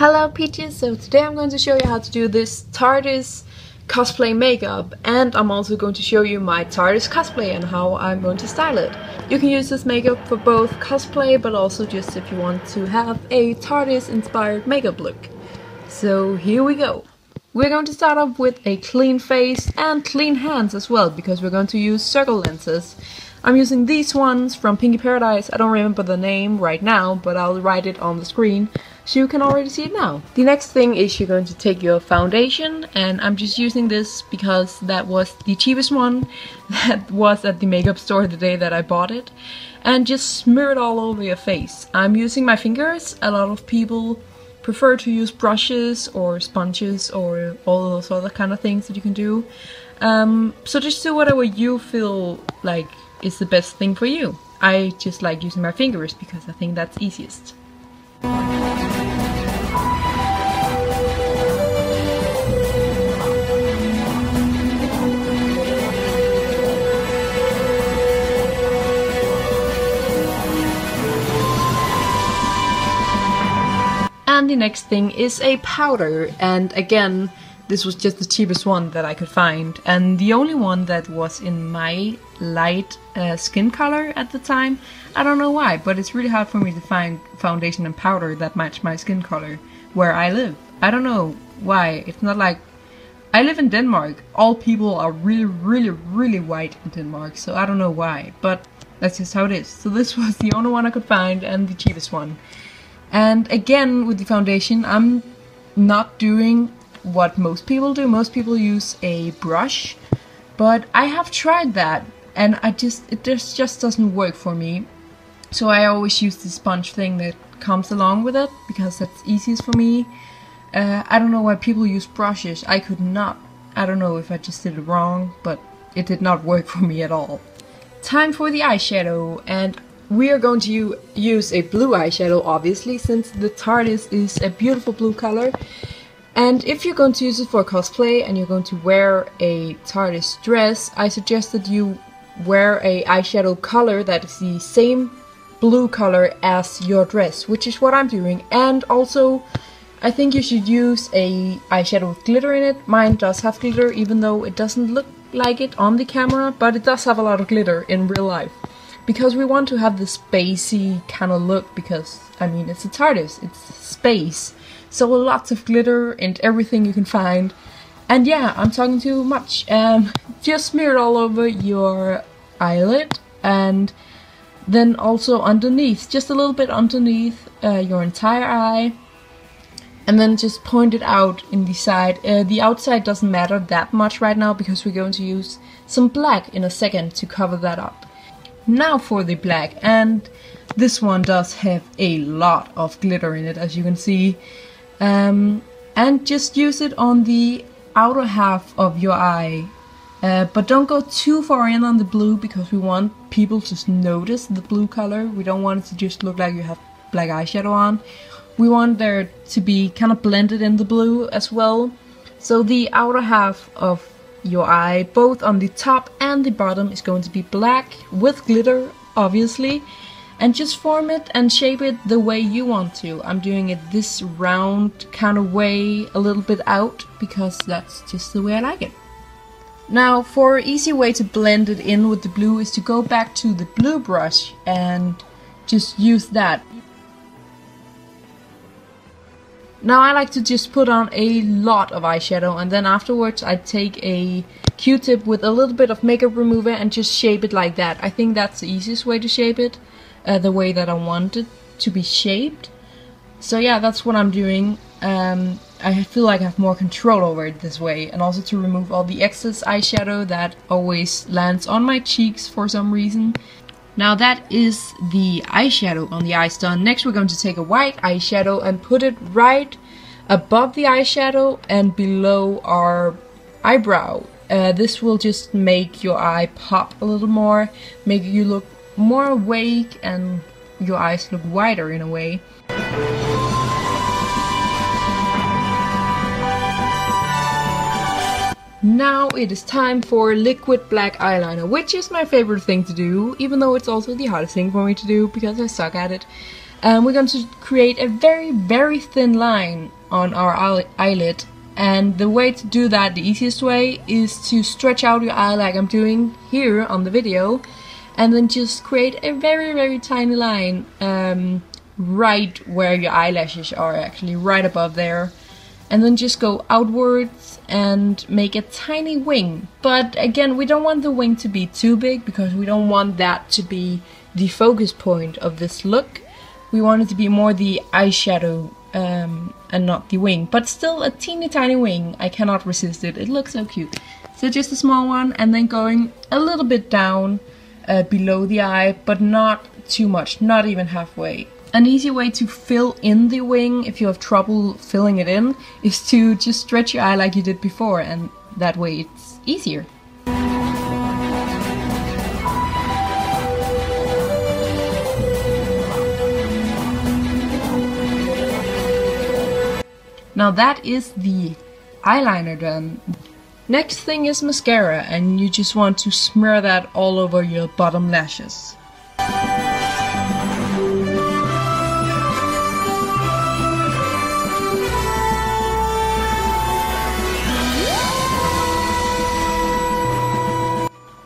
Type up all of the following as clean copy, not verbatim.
Hello Peaches, so today I'm going to show you how to do this T.A.R.D.I.S cosplay makeup, and I'm also going to show you my T.A.R.D.I.S cosplay and how I'm going to style it. You can use this makeup for both cosplay but also just if you want to have a T.A.R.D.I.S inspired makeup look. So here we go. We're going to start off with a clean face and clean hands as well, because we're going to use circle lenses. I'm using these ones from T.A.R.D.I.S. I don't remember the name right now, but I'll write it on the screen so you can already see it now. The next thing is you're going to take your foundation, and I'm just using this because that was the cheapest one that was at the makeup store the day that I bought it, and just smear it all over your face. I'm using my fingers. A lot of people prefer to use brushes or sponges or all those other kind of things that you can do. So just do whatever you feel like is the best thing for you. I just like using my fingers because I think that's easiest. And the next thing is a powder, and again, this was just the cheapest one that I could find, and the only one that was in my light skin color at the time. I don't know why, but it's really hard for me to find foundation and powder that match my skin color where I live. I don't know why. It's not like... I live in Denmark. All people are really white in Denmark, so I don't know why, but that's just how it is. So this was the only one I could find and the cheapest one. And again, with the foundation, I'm not doing what most people do. Most people use a brush, but I have tried that and it just doesn't work for me. So I always use the sponge thing that comes along with it because that's easiest for me. I don't know why people use brushes. I could not. I don't know if I just did it wrong, but it did not work for me at all. Time for the eyeshadow, and we are going to use a blue eyeshadow, obviously, since the T.A.R.D.I.S is a beautiful blue color. And if you're going to use it for cosplay and you're going to wear a T.A.R.D.I.S dress, I suggest that you wear a eyeshadow color that is the same blue color as your dress, which is what I'm doing. And also, I think you should use a eyeshadow with glitter in it. Mine does have glitter, even though it doesn't look like it on the camera, but it does have a lot of glitter in real life. Because we want to have this spacey kind of look, because, I mean, it's a T.A.R.D.I.S, it's space. So lots of glitter and everything you can find. And yeah, I'm talking too much. Just smear it all over your eyelid, and then also underneath, just a little bit underneath your entire eye. And then just point it out in the side. The outside doesn't matter that much right now because we're going to use some black in a second to cover that up. Now for the black, and this one does have a lot of glitter in it, as you can see. And just use it on the outer half of your eye. But don't go too far in on the blue, because we want people to notice the blue color. We don't want it to just look like you have black eyeshadow on. We want there to be kind of blended in the blue as well. So the outer half of your eye, both on the top and the bottom, is going to be black with glitter, obviously. And just form it and shape it the way you want to. I'm doing it this round kind of way, a little bit out, because that's just the way I like it. Now, for an easy way to blend it in with the blue is to go back to the blue brush and just use that. Now I like to just put on a lot of eyeshadow, and then afterwards I take a Q-tip with a little bit of makeup remover and just shape it like that. I think that's the easiest way to shape it, the way that I want it to be shaped. So yeah, that's what I'm doing. I feel like I have more control over it this way, and also to remove all the excess eyeshadow that always lands on my cheeks for some reason. Now that is the eyeshadow on the eyes done. Next we're going to take a white eyeshadow and put it right above the eyeshadow and below our eyebrow. This will just make your eye pop a little more, make you look more awake and your eyes look wider in a way. Now it is time for liquid black eyeliner, which is my favorite thing to do, even though it's also the hardest thing for me to do because I suck at it. And we're going to create a very, very thin line on our eyelid. And the way to do that, the easiest way, is to stretch out your eye like I'm doing here on the video. And then just create a very, very tiny line right where your eyelashes are, actually, right above there. And then just go outwards and make a tiny wing. But again, we don't want the wing to be too big because we don't want that to be the focus point of this look. We want it to be more the eyeshadow and not the wing. But still a teeny tiny wing. I cannot resist it. It looks so cute. So just a small one, and then going a little bit down below the eye, but not too much, not even halfway. An easy way to fill in the wing, if you have trouble filling it in, is to just stretch your eye like you did before, and that way it's easier. Now that is the eyeliner done. Next thing is mascara, and you just want to smear that all over your bottom lashes.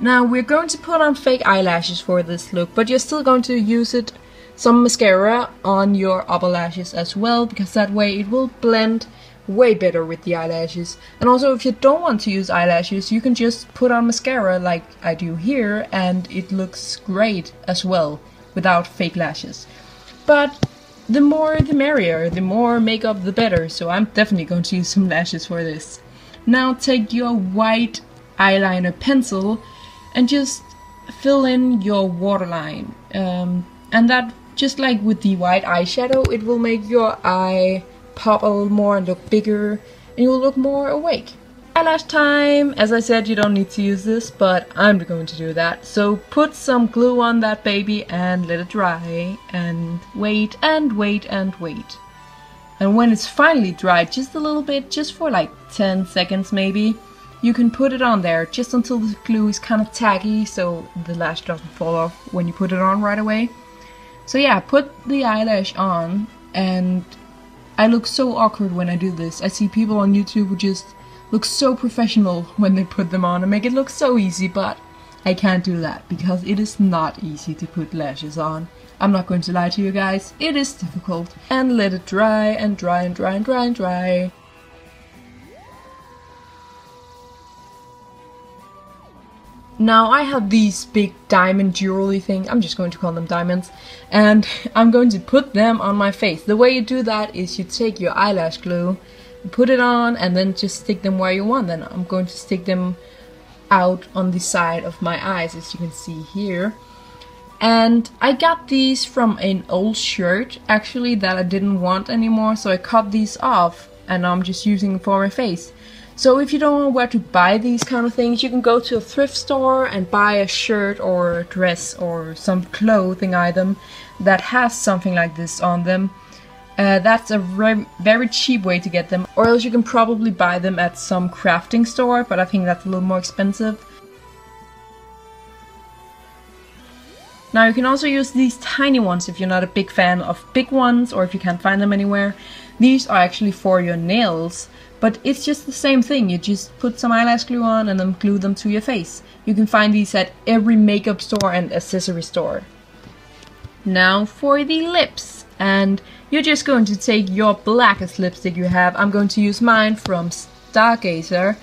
Now we're going to put on fake eyelashes for this look, but you're still going to use some mascara on your upper lashes as well, because that way it will blend way better with the eyelashes. And also, if you don't want to use eyelashes, you can just put on mascara like I do here, and it looks great as well without fake lashes. But the more the merrier, the more makeup the better, so I'm definitely going to use some lashes for this. Now take your white eyeliner pencil and just fill in your waterline. And that, just like with the white eyeshadow, it will make your eye pop a little more and look bigger, and you will look more awake. Eyelash time! As I said, you don't need to use this, but I'm going to do that. So put some glue on that baby and let it dry, and wait and wait and wait. And when it's finally dried, just a little bit, just for like 10 seconds maybe, you can put it on there just until the glue is kind of tacky, so the lash doesn't fall off when you put it on right away. So yeah, put the eyelash on, and I look so awkward when I do this. I see people on YouTube who just look so professional when they put them on and make it look so easy, but I can't do that because it is not easy to put lashes on. I'm not going to lie to you guys, it is difficult. And let it dry and dry and dry and dry and dry. Now I have these big diamond jewelry thing, I'm just going to call them diamonds, and I'm going to put them on my face. The way you do that is you take your eyelash glue, put it on, and then just stick them where you want. Then I'm going to stick them out on the side of my eyes, as you can see here. And I got these from an old shirt, actually, that I didn't want anymore, so I cut these off, and now I'm just using them for my face. So if you don't know where to buy these kind of things, you can go to a thrift store and buy a shirt or a dress or some clothing item that has something like this on them. That's a very cheap way to get them, or else you can probably buy them at some crafting store, but I think that's a little more expensive. Now you can also use these tiny ones if you're not a big fan of big ones, or if you can't find them anywhere. These are actually for your nails. But it's just the same thing, you just put some eyelash glue on and then glue them to your face. You can find these at every makeup store and accessory store. Now for the lips, and you're just going to take your blackest lipstick you have. I'm going to use mine from Stargazer,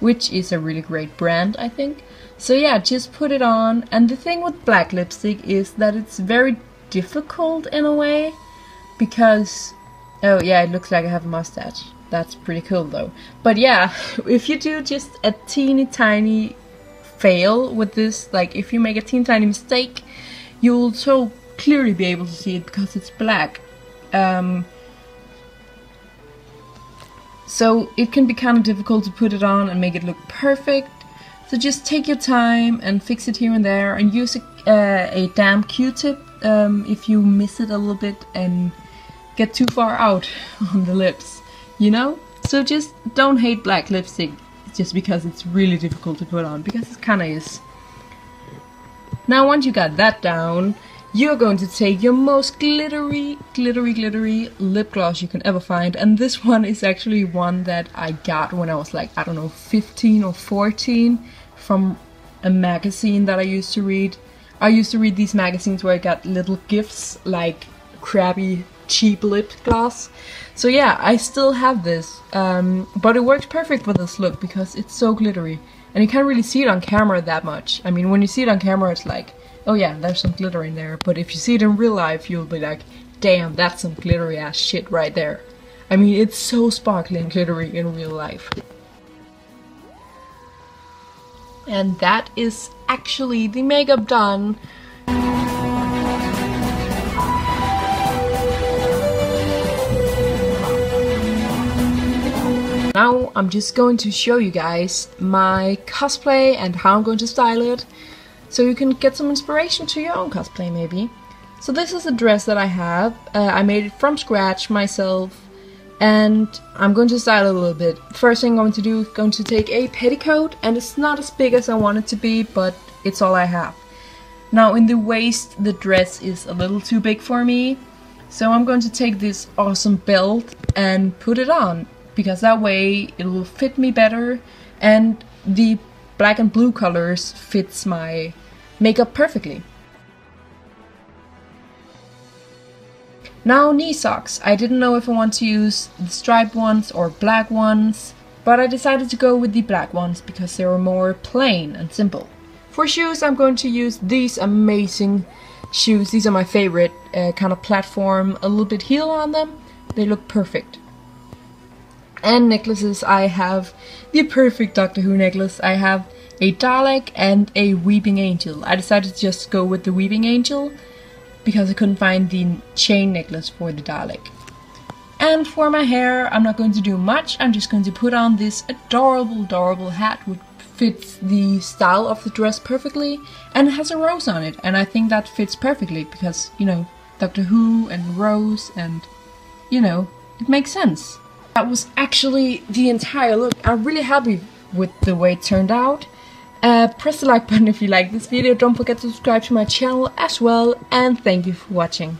which is a really great brand, I think. So yeah, just put it on, and the thing with black lipstick is that it's very difficult in a way, because, oh yeah, it looks like I have a mustache. That's pretty cool though. But yeah, if you do just a teeny tiny fail with this, like if you make a teeny tiny mistake, you'll so clearly be able to see it because it's black. So it can be kind of difficult to put it on and make it look perfect. So just take your time and fix it here and there, and use a damp Q-tip if you miss it a little bit and get too far out on the lips. You know? So just don't hate black lipstick just because it's really difficult to put on, because it kinda is. Now once you got that down, you're going to take your most glittery lip gloss you can ever find. And this one is actually one that I got when I was like, I don't know, 15 or 14 from a magazine that I used to read. I used to read these magazines where I got little gifts like crappy cheap lip gloss. So yeah, I still have this, but it works perfect for this look because it's so glittery. And you can't really see it on camera that much. I mean, when you see it on camera, it's like, oh yeah, there's some glitter in there. But if you see it in real life, you'll be like, damn, that's some glittery ass shit right there. I mean, it's so sparkly and glittery in real life. And that is actually the makeup done. Now I'm just going to show you guys my cosplay and how I'm going to style it, so you can get some inspiration to your own cosplay maybe. So this is a dress that I have. I made it from scratch myself, and I'm going to style it a little bit. First thing I'm going to do is going to take a petticoat, and it's not as big as I want it to be, but it's all I have. Now in the waist the dress is a little too big for me, so I'm going to take this awesome belt and put it on, because that way it will fit me better, and the black and blue colors fits my makeup perfectly. Now knee socks. I didn't know if I want to use the striped ones or black ones, but I decided to go with the black ones because they were more plain and simple. For shoes I'm going to use these amazing shoes. These are my favorite, kind of platform, a little bit heel on them. They look perfect. And necklaces, I have the perfect Doctor Who necklace. I have a Dalek and a Weeping Angel. I decided to just go with the Weeping Angel because I couldn't find the chain necklace for the Dalek. And for my hair, I'm not going to do much. I'm just going to put on this adorable hat which fits the style of the dress perfectly, and it has a rose on it, and I think that fits perfectly because, you know, Doctor Who and rose, and you know, it makes sense. That was actually the entire look. I'm really happy with the way it turned out. Press the like button if you like this video. Don't forget to subscribe to my channel as well. And thank you for watching.